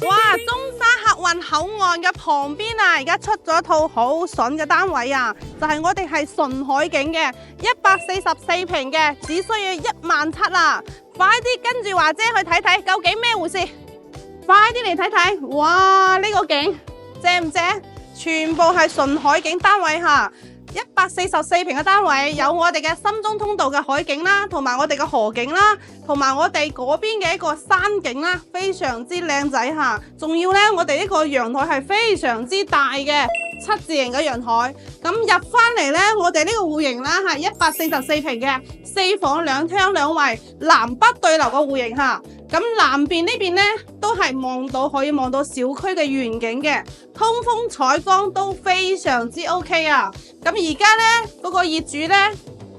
哇！中山客運口岸嘅旁邊啊，而家出咗一套好筍嘅單位啊，就係我哋係純海景嘅144平嘅，只需要17000啦！快啲跟住華姐去睇睇究竟咩回事，快啲嚟睇睇！哇！呢個景正唔正？全部係純海景單位吓。144平嘅單位，有我哋嘅深中通道嘅海景啦，同埋我哋嘅河景啦，同埋我哋嗰邊嘅一個山景啦，非常之靚仔吓。仲要呢，我哋呢個陽台係非常之大嘅7字形嘅陽台。咁入翻嚟呢，我哋呢個戶型啦係144平嘅4房2廳2衛南北對流嘅戶型吓。咁南邊呢邊呢，都係可以望到小區嘅遠景嘅，通風採光都非常之 OK 啊！咁而家呢，嗰個業主呢，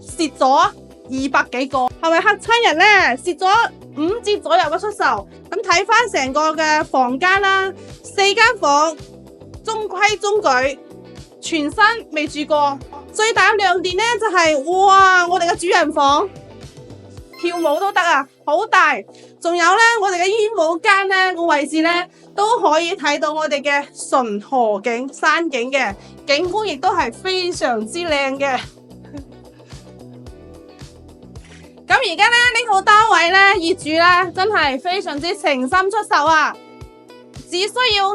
蝕咗200幾個，係咪嚇親人呢？蝕咗5折左右嘅出售。咁睇翻成個嘅房間啦，4間房中規中矩，全新未住過。最大嘅亮點呢，就係哇，我哋嘅主人房跳舞都得啊，好大！仲有呢，我哋嘅衣帽間呢個位置呢，都可以睇到我哋嘅純河景、山景嘅景觀，亦都係非常之靚嘅。咁而家呢，呢套單位呢，業主呢真係非常之誠心出售啊！只需要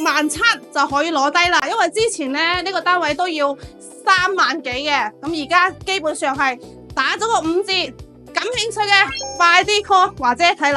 17000就可以攞低啦，因為之前呢，呢個單位都要3萬幾嘅，咁而家基本上係打咗個5折。感興趣嘅快啲 call 華姐睇樓。